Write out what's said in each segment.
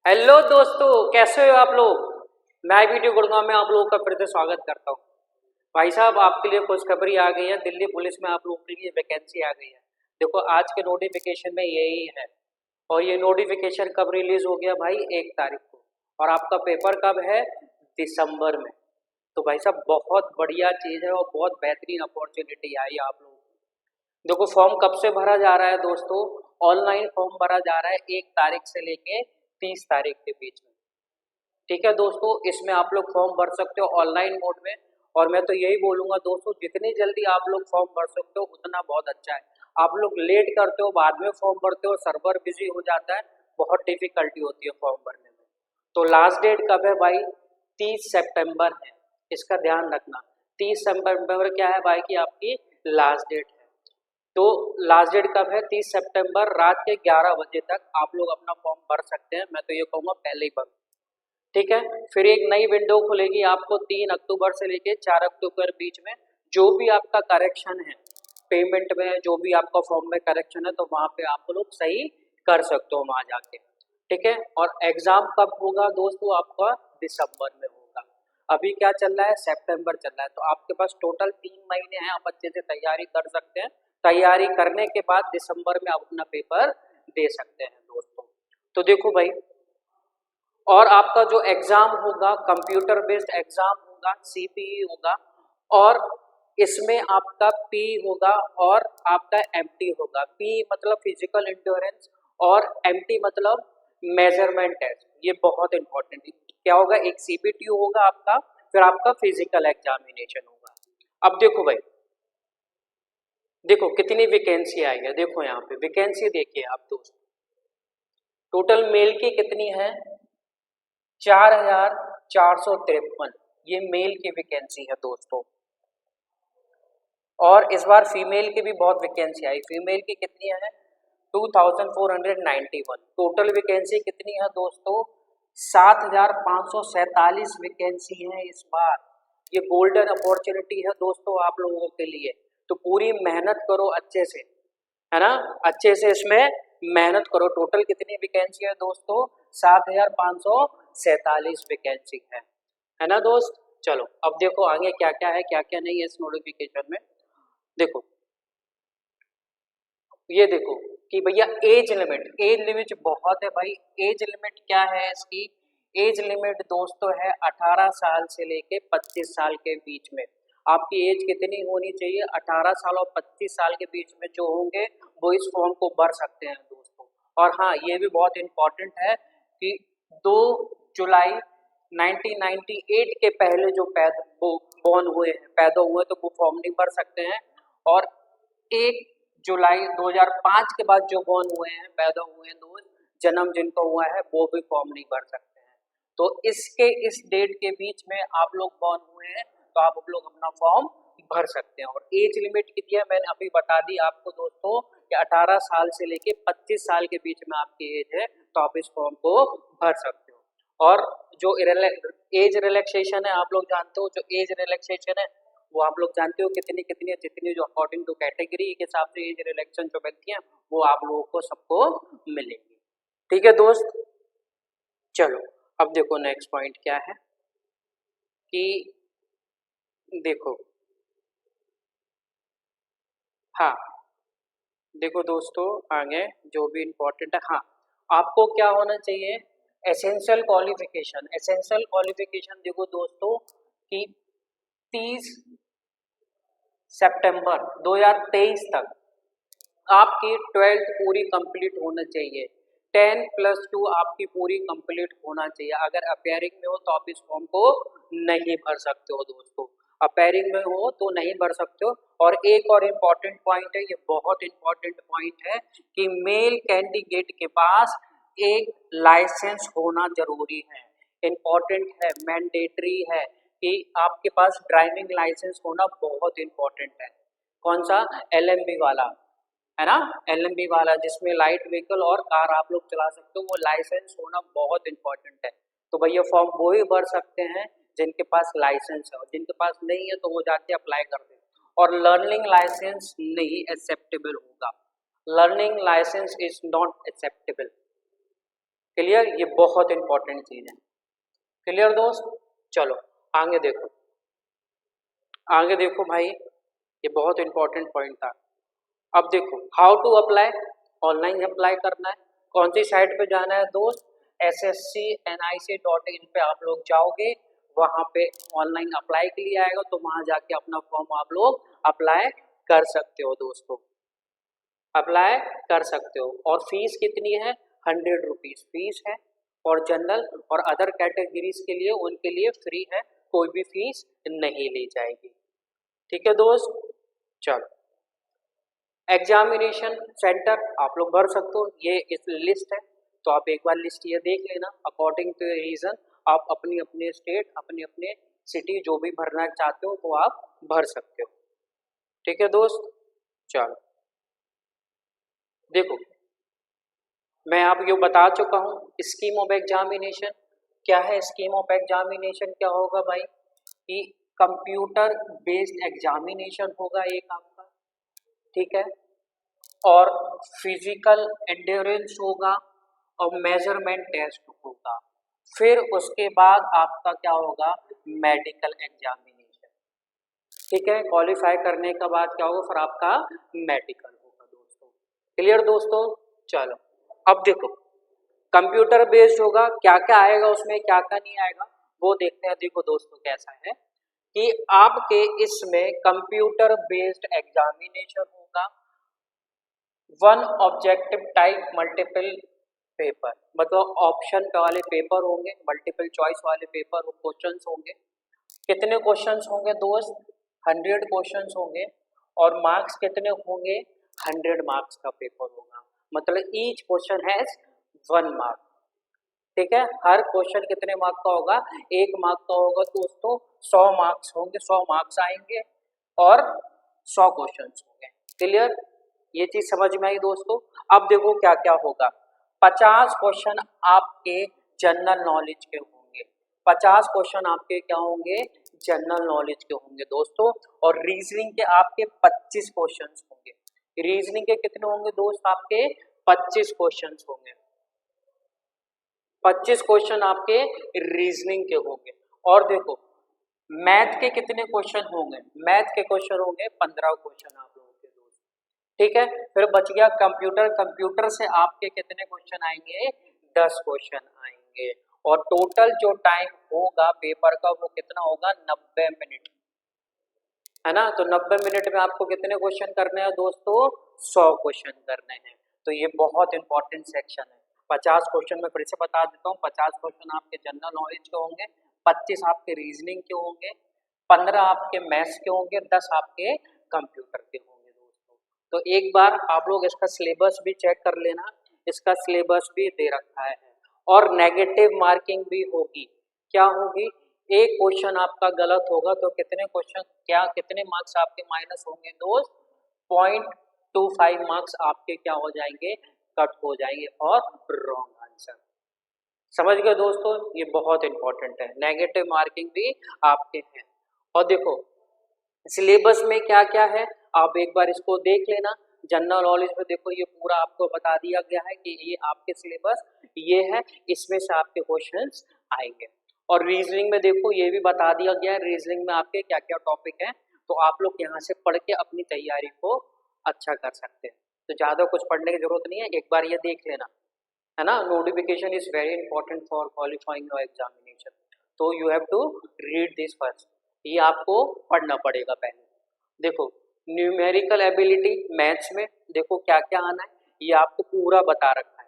Hello दोस्तों, कैसे हो आप लोग। मैं वीडियो गुड़गांव में आप लोगों का फिर से स्वागत करता हूँ। भाई साहब, आपके लिए खुशखबरी आ गई है। दिल्ली पुलिस में आप लोगों के लिए वैकेंसी आ गई है। देखो, आज के नोटिफिकेशन में यही है और ये नोटिफिकेशन कब रिलीज हो गया भाई? 1 तारीख को। और आपका पेपर कब है? दिसंबर में। तो भाई साहब, बहुत बढ़िया चीज़ है और बहुत बेहतरीन अपॉर्चुनिटी आई आप लोगों को। देखो, फॉर्म कब से भरा जा रहा है दोस्तों? ऑनलाइन फॉर्म भरा जा रहा है 1 तारीख से लेके 30 तारीख के बीच में। ठीक है दोस्तों, इसमें आप लोग फॉर्म भर सकते हो ऑनलाइन मोड में। और मैं तो यही बोलूंगा दोस्तों, जितनी जल्दी आप लोग फॉर्म भर सकते हो उतना बहुत अच्छा है। आप लोग लेट करते हो, बाद में फॉर्म भरते हो, सर्वर बिजी हो जाता है, बहुत डिफिकल्टी होती है फॉर्म भरने में। तो लास्ट डेट कब है भाई? 30 सितंबर है, इसका ध्यान रखना। 30 सितंबर क्या है भाई की आपकी लास्ट डेट है। तो लास्ट डेट कब है? 30 सितंबर रात के 11 बजे तक आप लोग अपना फॉर्म भर सकते हैं। मैं तो ये कहूँगा पहले ही भर। ठीक है, फिर एक नई विंडो खुलेगी आपको 3 अक्टूबर से लेके 4 अक्टूबर बीच में। जो भी आपका करेक्शन है पेमेंट में, जो भी आपका फॉर्म में करेक्शन है, तो वहाँ पे आप लोग सही कर सकते हो वहाँ जाके। ठीक है, और एग्जाम कब होगा दोस्तों? आपका दिसंबर में होगा। अभी क्या चल रहा है? सितंबर चल रहा है। तो आपके पास टोटल 3 महीने हैं, आप अच्छे से तैयारी कर सकते हैं। तैयारी करने के बाद दिसंबर में आप अपना पेपर दे सकते हैं दोस्तों। तो देखो भाई, और आपका जो एग्जाम होगा कंप्यूटर बेस्ड एग्जाम होगा, सीपीई होगा। और इसमें आपका पी होगा और आपका एमटी होगा। पी मतलब फिजिकल इंड्योरेंस और एमटी मतलब मेजरमेंट टेस्ट। ये बहुत इंपॉर्टेंट है। क्या होगा? एक सीपीटी होगा आपका, फिर आपका फिजिकल एग्जामिनेशन होगा। अब देखो भाई, देखो कितनी वैकेंसी आई है। देखो यहाँ पे वैकेंसी देखिए आप दोस्तों, टोटल मेल की कितनी है? 4,453। ये मेल की वैकेंसी है दोस्तों। और इस बार फीमेल की भी बहुत वैकेंसी आई। फीमेल की कितनी है? 2,491। टोटल वैकेंसी कितनी है दोस्तों? 7,547 वैकेंसी है इस बार। ये गोल्डन अपॉर्चुनिटी है दोस्तों आप लोगों के लिए। तो पूरी मेहनत करो अच्छे से, है ना। अच्छे से इसमें मेहनत करो। टोटल कितनी वैकेंसी है दोस्तों? 7,547 वैकेंसी है ना दोस्त। चलो अब देखो आगे क्या क्या है, क्या क्या नहीं है इस नोटिफिकेशन में। देखो, ये देखो कि भैया एज लिमिट बहुत है भाई। एज लिमिट क्या है इसकी? एज लिमिट दोस्तों है 18 साल से लेके 25 साल के बीच में। आपकी एज कितनी होनी चाहिए? 18 साल और 25 साल के बीच में जो होंगे वो इस फॉर्म को भर सकते हैं दोस्तों। और हाँ, ये भी बहुत इंपॉर्टेंट है कि 2 जुलाई 1998 के पहले जो बॉर्न हुए हैं, पैदा हुए, तो वो फॉर्म नहीं भर सकते हैं। और 1 जुलाई 2005 के बाद जो बॉर्न हुए हैं, पैदा हुए हैं, दो जन्म जिनको हुआ है, वो भी फॉर्म नहीं भर सकते हैं। तो इस डेट के बीच में आप लोग बॉर्न हुए हैं, तो आप लोग अपना फॉर्म भर सकते हैं। और एज लिमिट कितनी है मैंने अभी बता दी आपको दोस्तों, कि 18 साल से लेके 25 साल के बीच में आपकी एज है, तो आप इस फॉर्म को भर सकते हो। और जो एज रिलैक्सेशन है, आप लोग जानते हो जो एज रिलैक्सेशन है, वो आप लोग जानते हो कितनी कितनी है, जितनी जो अकॉर्डिंग टू कैटेगरी के हिसाब से एज रिलैक्सेशन जो बनती है, वो आप लोगों को सबको मिलेगी। ठीक है दोस्त। चलो अब देखो नेक्स्ट पॉइंट क्या है कि देखो, हाँ, देखो दोस्तों, आगे जो भी इम्पोर्टेंट है, हाँ, आपको क्या होना चाहिए? Essential qualification. एसेंशियल क्वालिफिकेशन देखो दोस्तों कि 30 सितंबर 2023 तक आपकी 12th पूरी कंप्लीट होना चाहिए। 10+2 आपकी पूरी कंप्लीट होना चाहिए। अगर अपेयरिंग में हो तो आप इस फॉर्म को नहीं भर सकते हो दोस्तों। अपेयरिंग में हो तो नहीं भर सकते हो। और एक और इम्पॉर्टेंट पॉइंट है, ये बहुत इम्पॉर्टेंट पॉइंट है कि मेल कैंडिडेट के पास एक लाइसेंस होना जरूरी है। इम्पॉर्टेंट है, मैंडेटरी है कि आपके पास ड्राइविंग लाइसेंस होना बहुत इम्पॉर्टेंट है। कौन सा? एलएमबी वाला, है ना। एलएमबी वाला जिसमें लाइट व्हीकल और कार आप लोग चला सकते हो, वो लाइसेंस होना बहुत इंपॉर्टेंट है। तो भैया फॉर्म वो ही भर सकते हैं जिनके पास लाइसेंस है, और जिनके पास नहीं है तो वो जाके अप्लाई कर दे। और लर्निंग लाइसेंस नहीं एक्सेप्टेबल होगा। Learning licence is not acceptable. Clear, ये बहुत इंपॉर्टेंट चीज है। क्लियर दोस्त, चलो आगे देखो, आगे देखो भाई, ये बहुत इंपॉर्टेंट पॉइंट था। अब देखो how to apply, online apply करना है। कौन सी साइट पे जाना है दोस्त, sscnic.in पे आप लोग जाओगे, वहां पे ऑनलाइन अप्लाई के लिए आएगा, तो वहां जाके अपना फॉर्म आप लोग अप्लाई कर सकते हो दोस्तों, अप्लाई कर सकते हो। और फीस कितनी है, 100 रुपीज फीस है। और जनरल और अदर कैटेगरीज के लिए, उनके लिए फ्री है, कोई भी फीस नहीं ली जाएगी। ठीक है दोस्त, चलो एग्जामिनेशन सेंटर आप लोग भर सकते हो, ये इस लिस्ट है, तो आप एक बार लिस्ट ये देख लेना। अकॉर्डिंग टू रीजन आप अपनी अपने स्टेट, अपने अपने सिटी जो भी भरना चाहते हो तो आप भर सकते हो। ठीक है दोस्त, चलो देखो मैं आपको बता चुका हूँ स्कीम ऑफ एग्जामिनेशन क्या है। स्कीम ऑफ एग्जामिनेशन क्या होगा भाई, कि कंप्यूटर बेस्ड एग्जामिनेशन होगा एक आपका, ठीक है, और फिजिकल एंड्योरेंस होगा और मेजरमेंट टेस्ट होगा। फिर उसके बाद आपका क्या होगा, मेडिकल एग्जामिनेशन, ठीक है। क्वालिफाई करने के बाद क्या होगा, फिर आपका मेडिकल होगा दोस्तों। क्लियर दोस्तों, चलो अब देखो कंप्यूटर बेस्ड होगा, क्या क्या आएगा उसमें, क्या क्या नहीं आएगा वो देखते हैं। देखो दोस्तों कैसा है कि आपके इसमें कंप्यूटर बेस्ड एग्जामिनेशन होगा, one objective type multiple paper, मतलब ऑप्शन वाले पेपर होंगे, मल्टीपल चॉइस वाले पेपर क्वेश्चंस होंगे। कितने क्वेश्चंस होंगे दोस्त, 100 क्वेश्चंस होंगे। और मार्क्स कितने होंगे, 100 मार्क्स का पेपर होगा, मतलब ईच क्वेश्चन हैज 1 मार्क, ठीक है। हर क्वेश्चन कितने मार्क का होगा, 1 मार्क का होगा दोस्तों। 100 मार्क्स होंगे, 100 मार्क्स आएंगे और 100 क्वेश्चंस होंगे। क्लियर, ये चीज समझ में आई दोस्तों। अब देखो क्या क्या होगा, 50 क्वेश्चन आपके जनरल नॉलेज के होंगे, 50 क्वेश्चन आपके क्या होंगे, जनरल नॉलेज के होंगे दोस्तों। और रीजनिंग के आपके 25 क्वेश्चन होंगे। रीजनिंग के कितने होंगे दोस्त, आपके 25 क्वेश्चन होंगे, 25 क्वेश्चन आपके रीजनिंग के होंगे। और देखो मैथ के कितने क्वेश्चन होंगे, मैथ के क्वेश्चन होंगे 15 क्वेश्चन आप लोगों के दोस्त, ठीक है। फिर बच गया कंप्यूटर, कंप्यूटर से आपके कितने क्वेश्चन आएंगे, 10 क्वेश्चन आएंगे। और टोटल जो टाइम होगा पेपर का वो कितना होगा, 90 मिनट, है ना। तो 90 मिनट में आपको कितने क्वेश्चन करने हैं दोस्तों, 100 क्वेश्चन करने हैं। तो ये बहुत इंपॉर्टेंट सेक्शन है। 50 क्वेश्चन में फिर से बता देता हूँ, 50 क्वेश्चन आपके जनरल नॉलेज के होंगे, 25 आपके रीजनिंग के होंगे, 15 आपके मैथ्स के होंगे, 10 आपके कंप्यूटर के होंगे दोस्तों। तो एक बार आप लोग इसका सिलेबस भी चेक कर लेना, इसका सिलेबस भी दे रखा है। और नेगेटिव मार्किंग भी होगी, क्या होगी, एक क्वेश्चन आपका गलत होगा तो कितने क्वेश्चन, क्या कितने मार्क्स आपके माइनस होंगे दोस्त, 0.25 मार्क्स आपके क्या हो जाएंगे, कट हो जाएंगे और रॉन्ग आंसर। समझ गए दोस्तों, ये बहुत इंपॉर्टेंट है, नेगेटिव मार्किंग भी आपके हैं। और देखो सिलेबस में क्या क्या है आप एक बार इसको देख लेना। जनरल नॉलेज में देखो ये पूरा आपको बता दिया गया है कि ये आपके सिलेबस ये है, इसमें से आपके क्वेश्चंस आएंगे। और रीजनिंग में देखो ये भी बता दिया गया है रीजनिंग में आपके क्या क्या टॉपिक हैं, तो आप लोग यहाँ से पढ़ के अपनी तैयारी को अच्छा कर सकते हैं। तो ज़्यादा कुछ पढ़ने की जरूरत नहीं है, एक बार ये देख लेना, है ना। Notification is very important for qualifying your examination, तो you have to read this first, ये आपको पढ़ना पड़ेगा पहले। देखो न्यूमेरिकल एबिलिटी मैथ्स में देखो क्या क्या आना है, ये आपको पूरा बता रखा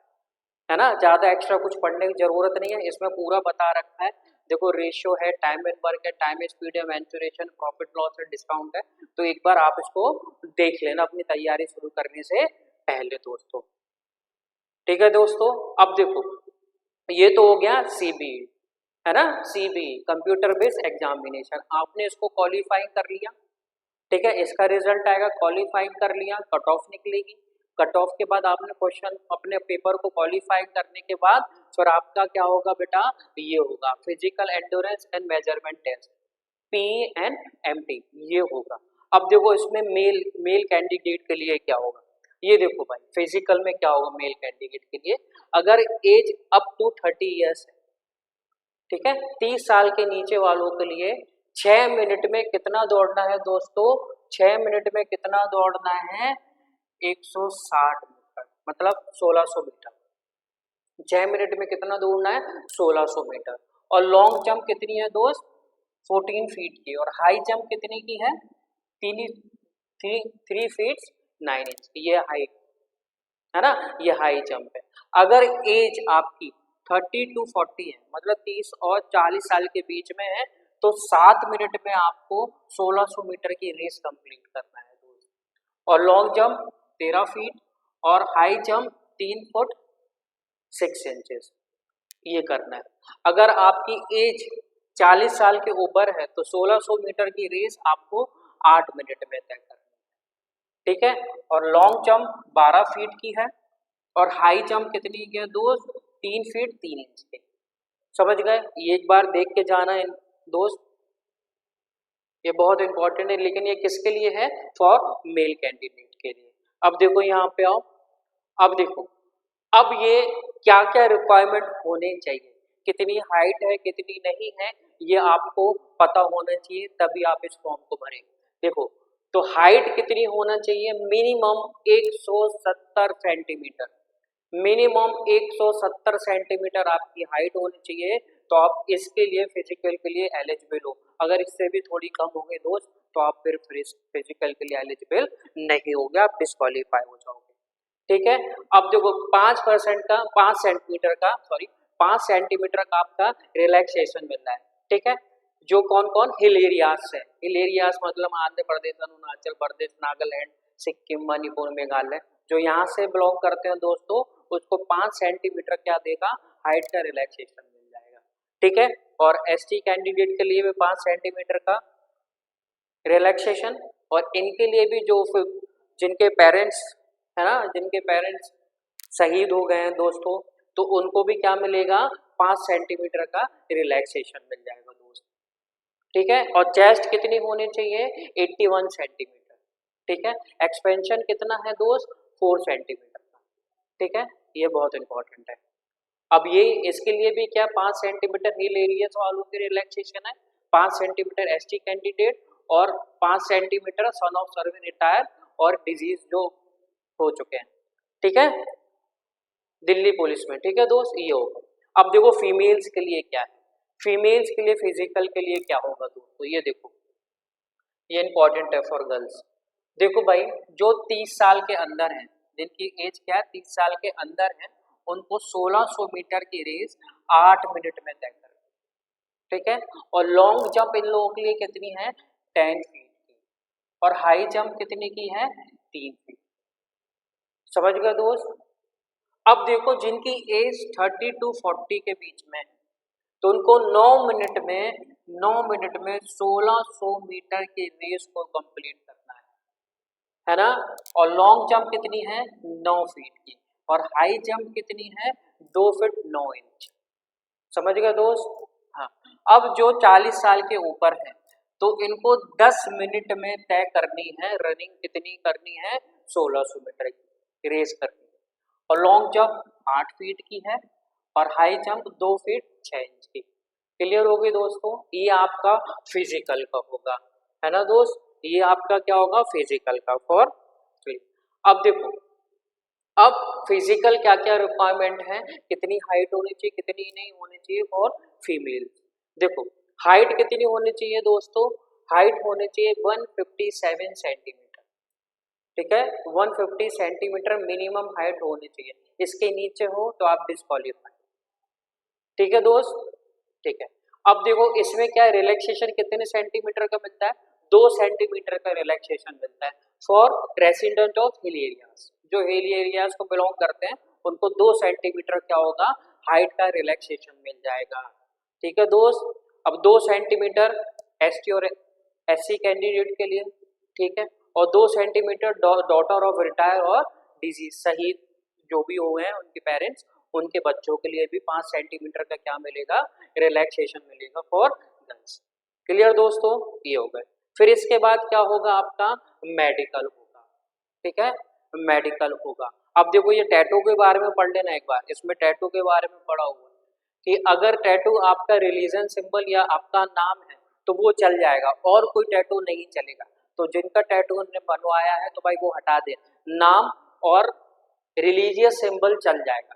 है ना। ज़्यादा एक्स्ट्रा कुछ पढ़ने की जरूरत नहीं है, इसमें पूरा बता रखा है। देखो रेशियो है, टाइम एंड वर्क है, टाइम स्पीड है, मेंसुरेशन, प्रॉफिट लॉस है, डिस्काउंट है। तो एक बार आप इसको देख लेना अपनी तैयारी शुरू करने से पहले दोस्तों, ठीक है दोस्तों। अब देखो ये तो हो गया सीबी, है ना, सीबी कंप्यूटर बेस्ड एग्जामिनेशन, आपने इसको क्वालिफाई कर लिया, ठीक है। इसका रिजल्ट आएगा, क्वालिफाई कर लिया, कट ऑफ निकलेगी। कट ऑफ के बाद आपने क्वेश्चन अपने पेपर को क्वालिफाई करने के बाद फिर आपका क्या होगा बेटा, ये होगा physical endurance and measurement test, PENMT, ये होगा। अब देखो इसमें मेल कैंडिडेट के लिए क्या होगा, ये देखो भाई फिजिकल में क्या होगा मेल कैंडिडेट के लिए, अगर एज अप टू 30 ईयर्स है, ठीक है, 30 साल के नीचे वालों के लिए 6 मिनट में कितना दौड़ना है दोस्तों, 6 मिनट में कितना दौड़ना है, 160 मीटर, मतलब 1600 मीटर। 6 मिनट में कितना दौड़ना है, 1600 मीटर। और लॉन्ग जंप कितनी है दोस्त, 14 फीट की। और हाई जंप कितने की है, 3 फीट 9 इंच की, ये हाइट है ना, ये हाई जंप है। अगर एज आपकी 30 to 40 है, मतलब 30 और 40 साल के बीच में है, तो 7 मिनट में आपको 1600 मीटर की रेस कंप्लीट करना है दोस्त। और लॉन्ग जंप 13 फीट और हाई जंप 3 फुट 6 इंचेस, ये करना है। अगर आपकी एज 40 साल के ऊपर है तो 1600 मीटर की रेस आपको 8 मिनट में तय करनी है, ठीक है। और लॉन्ग जंप 12 फीट की है और हाई जंप कितनी की है दोस्त, 3 फीट 3 इंच की। समझ गए, ये एक बार देख के जाना है दोस्त, ये बहुत इंपॉर्टेंट है। लेकिन ये किसके लिए है, फॉर मेल कैंडिडेट के लिए। अब देखो यहाँ पे आओ, अब देखो, अब ये क्या क्या रिक्वायरमेंट होने चाहिए, कितनी हाइट है कितनी नहीं है, ये आपको पता होना चाहिए, तभी आप इस फॉर्म को भरें। देखो, तो हाइट कितनी होना चाहिए, मिनिमम 170 सेंटीमीटर, मिनिमम 170 सेंटीमीटर आपकी हाइट होनी चाहिए, तो आप इसके लिए फिजिकल के लिए एलिजिबल हो। अगर इससे भी थोड़ी कम हो गई दोस्त, तो आप फिर फिजिकल के लिए एलिजिबल नहीं होगे, आप डिस्क्वालीफाई हो जाओगे, ठीक है। अब देखो 5% का 5 सेंटीमीटर का 5 सेंटीमीटर का आपका रिलैक्सेशन मिल रहा है, ठीक है। जो कौन कौन, हिल एरियाज है, हिल एरियाज मतलब आंध्र प्रदेश, अरुणाचल प्रदेश, नागालैंड, सिक्किम, मणिपुर, मेघालय, जो यहाँ से बिलोंग करते हैं दोस्तों, उसको 5 सेंटीमीटर क्या देगा, हाइट का रिलैक्सेशन मिल जाएगा, ठीक है। और एसटी कैंडिडेट के लिए भी 5 सेंटीमीटर का रिलैक्सेशन, और इनके लिए भी जो जिनके पेरेंट्स है ना, जिनके पेरेंट्स शहीद हो गए हैं दोस्तों, तो उनको भी क्या मिलेगा, 5 सेंटीमीटर का रिलैक्सेशन मिल जाएगा दोस्त, ठीक है। और चेस्ट कितनी होनी चाहिए, 81 सेंटीमीटर, ठीक है। एक्सपेंशन कितना है दोस्त, 4 सेंटीमीटर का, ठीक है, ये बहुत इंपॉर्टेंट है। अब ये इसके लिए भी क्या, 5 सेंटीमीटर हिल एरियाज वालों के रिलैक्सेशन है, 5 सेंटीमीटर एसटी कैंडिडेट, और 5 centimetre son of service retire और डिजीज जो हो चुके हैं, ठीक है, दिल्ली पुलिस में, ठीक है दोस्त, ये होगा। अब देखो फीमेल्स के लिए क्या है, फीमेल्स के लिए फिजिकल के लिए क्या होगा दोस्तों, ये देखो, ये इंपॉर्टेंट है फॉर गर्ल्स। देखो भाई, जो 30 साल के अंदर हैं, जिनकी एज क्या है 30 साल के अंदर है, उनको 1600 मीटर की रेस 8 मिनट में तय करनी, ठीक है। और लॉन्ग जंप इन लोगों के लिए कितनी है, 10 फीट की, और हाई जंप कितने की है, 3 फीट। समझ गए दोस्त। अब देखो जिनकी एज 30 to 40 के बीच में, तो उनको 9 मिनट में 1600 मीटर की रेस को कंप्लीट करना है ना। और लॉन्ग जंप कितनी है, 9 फीट की, और हाई जंप कितनी है, 2 फीट 9 इंच। समझ गए दोस्त। हाँ, अब जो 40 साल के ऊपर है, तो इनको 10 मिनट में तय करनी है, रनिंग कितनी करनी है, 1600 मीटर की रेस करनी है। और लॉन्ग जंप 8 फीट की है, और हाई जंप 2 फीट 6 इंच की। क्लियर होगी दोस्तों, ये आपका फिजिकल का होगा, है ना दोस्त, ये आपका क्या होगा, फिजिकल का फॉर। अब देखो, अब फिजिकल क्या क्या रिक्वायरमेंट है, कितनी हाइट होनी चाहिए कितनी नहीं होनी चाहिए फॉर फीमेल। देखो हाइट कितनी होनी चाहिए दोस्तों, हाइट होनी चाहिए 157 सेंटीमीटर, ठीक है, 150 सेंटीमीटर मिनिमम हाइट होनी चाहिए, इसके नीचे हो तो आप डिस्क्वालीफाई, ठीक है दोस्त, ठीक है। अब देखो इसमें क्या है, रिलैक्सेशन कितने सेंटीमीटर का मिलता है, 2 सेंटीमीटर का रिलैक्सेशन मिलता है for resident of hill areas, जो हिल एरियाज को बिलोंग करते हैं उनको 2 सेंटीमीटर क्या होगा, हाइट का रिलैक्सेशन मिल जाएगा, ठीक है दोस्त। अब 2 सेंटीमीटर एसटी और एससी कैंडिडेट के लिए, ठीक है, और 2 सेंटीमीटर डॉटर ऑफ रिटायर और डिजीज शहीद जो भी हुए हैं उनके पेरेंट्स, उनके बच्चों के लिए भी 5 सेंटीमीटर का क्या मिलेगा, रिलैक्सेशन मिलेगा फॉर गर्ल्स। क्लियर दोस्तों, ये हो गए। फिर इसके बाद क्या होगा, आपका मेडिकल होगा, ठीक है। मेडिकल होगा। अब देखो ये टैटू के बारे में पढ़ लेना एक बार, इसमें टैटू के बारे में पढ़ा हुआ है कि अगर टैटू आपका रिलीजन सिंबल या आपका नाम है तो वो चल जाएगा और कोई टैटू नहीं चलेगा। तो जिनका टैटू ने बनवाया है तो भाई वो हटा दे, नाम और रिलीजियस सिंबल चल जाएगा,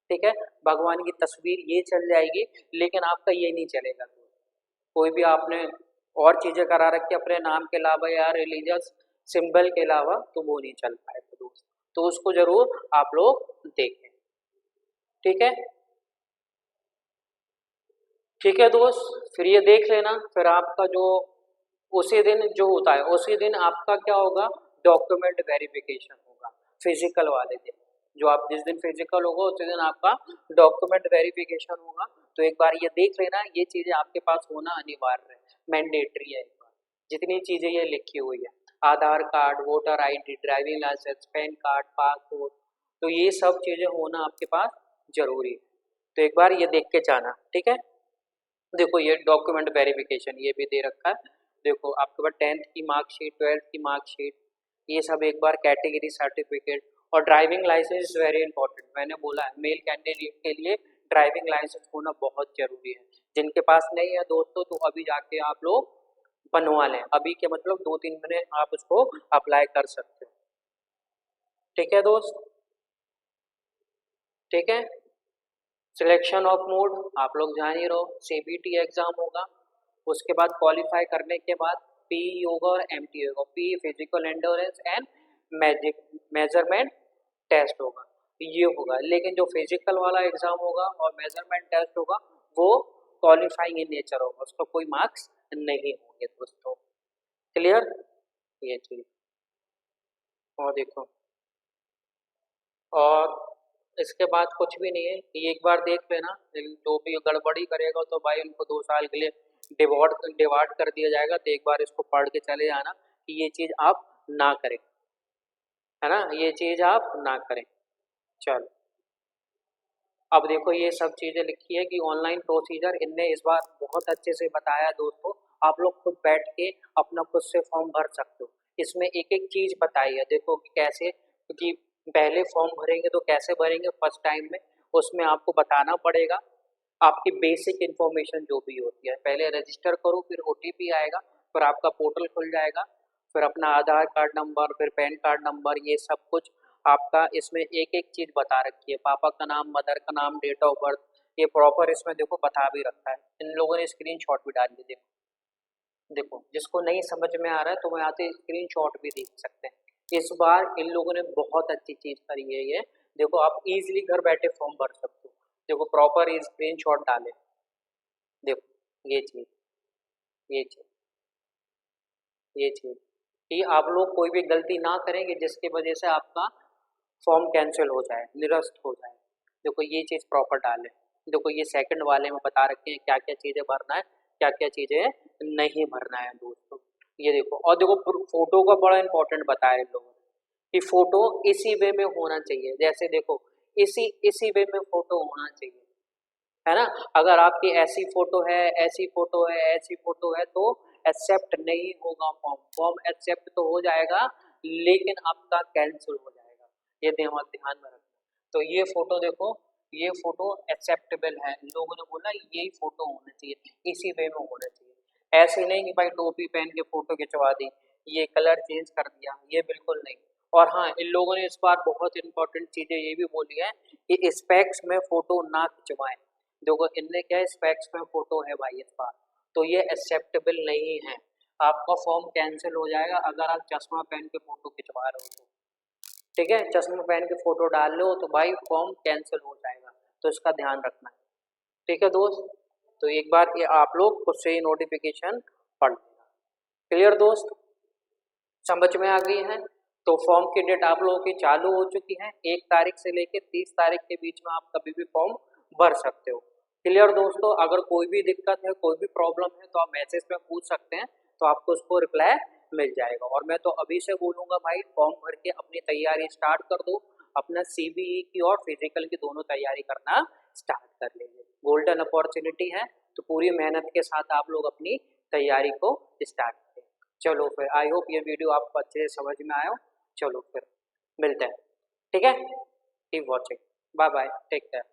ठीक है, भगवान की तस्वीर ये चल जाएगी, लेकिन आपका ये नहीं चलेगा। कोई भी आपने और चीजें करा रखी अपने नाम के अलावा या रिलीजियस सिंबल के अलावा तो वो नहीं चल पाएगा दोस्त, तो उसको जरूर आप लोग देखें, ठीक है। ठीक है दोस्त, फिर ये देख लेना, फिर आपका जो उसी दिन जो होता है उसी दिन आपका क्या होगा, डॉक्यूमेंट वेरिफिकेशन होगा फिजिकल वाले दिन। जो आप जिस दिन फिजिकल होगा उसी दिन आपका डॉक्यूमेंट वेरिफिकेशन होगा। तो एक बार ये देख लेना, ये चीजें आपके पास होना अनिवार्य है, मैंडेटरी है। एक बार जितनी चीजें ये लिखी हुई है, Aadhaar card, voter ID, driving license, PAN card, passport, तो ये सब चीजें होना आपके पास जरूरी है। तो एक बार ये देख के जाना, ठीक है। देखो ये डॉक्यूमेंट वेरिफिकेशन ये भी दे रखा है, देखो आपके पास 10th की मार्कशीट, 12th की मार्कशीट, ये सब एक बार कैटेगरी सर्टिफिकेट, और driving licence is very important. मैंने बोला है मेल कैंडिडेट के लिए ड्राइविंग लाइसेंस होना बहुत जरूरी है। जिनके पास नहीं है दोस्तों तो अभी जाके आप लोग बनवा लें, अभी के मतलब 2-3 महीने आप उसको अप्लाई कर सकते हो, ठीक है दोस्त, ठीक है। सिलेक्शन ऑफ मोड आप लोग जान ही रहो, सीबीटी एग्जाम होगा, उसके बाद क्वालिफाई करने के बाद पी होगा और एमटी होगा। P physical endurance and magic measurement test होगा, ये होगा। लेकिन जो फिजिकल वाला एग्जाम होगा और मेजरमेंट टेस्ट होगा वो क्वालिफाइंग इन नेचर होगा, उसका कोई मार्क्स नहीं होंगे दोस्तों, क्लियर ये चीज। और देखो, और इसके बाद कुछ भी नहीं है, ये एक बार देख लेना, जो भी गड़बड़ी करेगा तो भाई उनको 2 साल के लिए डिवार्ड कर दिया जाएगा। तो एक बार इसको पढ़ के चले जाना कि ये चीज आप ना करें, है ना, ये चीज आप ना करें। चलो अब देखो ये सब चीजें लिखी है कि ऑनलाइन प्रोसीजर इनने इस बार बहुत अच्छे से बताया दोस्तों, आप लोग खुद बैठ के अपना खुद से फॉर्म भर सकते हो। इसमें एक एक चीज बताई है, देखो कि कैसे, क्योंकि पहले फॉर्म भरेंगे तो कैसे भरेंगे फर्स्ट टाइम में, उसमें आपको बताना पड़ेगा आपकी बेसिक इन्फॉर्मेशन जो भी होती है। पहले रजिस्टर करो, फिर ओटीपी आएगा, फिर आपका पोर्टल खुल जाएगा, फिर अपना आधार कार्ड नंबर, फिर पैन कार्ड नंबर, ये सब कुछ आपका इसमें एक एक चीज बता रखी है, पापा का नाम, मदर का नाम, डेट ऑफ बर्थ, ये प्रॉपर इसमें देखो बता भी रखा है। इन लोगों ने स्क्रीनशॉट भी डाल दिए, देखो देखो, जिसको नहीं समझ में आ रहा है तो वो यहाँ से स्क्रीनशॉट भी देख सकते हैं। इस बार इन लोगों ने बहुत अच्छी चीज करी है ये, देखो आप इजीली घर बैठे फॉर्म भर सकते हो, देखो प्रॉपर स्क्रीनशॉट डाले, देखो ये चीज ये चीज कि आप लोग कोई भी गलती ना करेंगे जिसकी वजह से आपका फॉर्म कैंसिल हो जाए, निरस्त हो जाए। देखो ये चीज़ प्रॉपर डालें, देखो ये सेकंड वाले में बता रखे हैं क्या क्या चीज़ें भरना है, क्या क्या चीज़ें नहीं भरना है दोस्तों, ये देखो। और देखो फोटो का बड़ा इंपॉर्टेंट बताया इन लोगों ने कि फोटो इसी वे में होना चाहिए, जैसे देखो इसी वे में फोटो होना चाहिए, है ना। अगर आपकी ऐसी फोटो है, ऐसी फोटो है, ऐसी फोटो है तो एक्सेप्ट नहीं होगा फॉर्म, फॉर्म एक्सेप्ट तो हो जाएगा लेकिन आपका कैंसिल हो जाएगा, ये ध्यान में रखना। तो ये फोटो देखो, ये फोटो एक्सेप्टेबल है, लोगों ने बोला यही फोटो होना चाहिए, इसी वे में होना चाहिए। ऐसे नहीं कि भाई टोपी पहन के फोटो खिंचवा दी, ये कलर चेंज कर दिया, ये बिल्कुल नहीं। और हाँ, इन लोगों ने इस बार बहुत इंपॉर्टेंट चीजें ये भी बोली है कि स्पेक्स में फोटो ना खिंचवाएं। देखो इनने क्या स्पेक्स में फोटो है भाई इस बार, तो ये एक्सेप्टेबल नहीं है, आपका फॉर्म कैंसिल हो जाएगा अगर आप चश्मा पहन के फोटो खिंचवा रहे हो तो, ठीक है। चश्मा पहन के फोटो डाल लो तो भाई फॉर्म कैंसिल हो जाएगा, तो इसका ध्यान रखना है, ठीक है दोस्त। तो एक बार ये आप लोग खुद से ही नोटिफिकेशन पढ़ लेना, क्लियर दोस्त, समझ में आ गई है। तो फॉर्म की डेट आप लोगों की चालू हो चुकी है, 1 तारीख से लेकर 30 तारीख के बीच में आप कभी भी फॉर्म भर सकते हो, क्लियर दोस्तों। अगर कोई भी दिक्कत है, कोई भी प्रॉब्लम है तो आप मैसेज में पूछ सकते हैं, तो आपको उसको रिप्लाई मिल जाएगा। और मैं तो अभी से बोलूँगा भाई फॉर्म भर के अपनी तैयारी स्टार्ट कर दो, अपना सीबीई की और फिजिकल की दोनों तैयारी करना स्टार्ट कर लीजिए, गोल्डन अपॉर्चुनिटी है, तो पूरी मेहनत के साथ आप लोग अपनी तैयारी को स्टार्ट करें। चलो फिर आई होप ये वीडियो आपको अच्छे से समझ में आया हो, चलो फिर मिलते हैं, ठीक है, keep watching, bye bye, take care.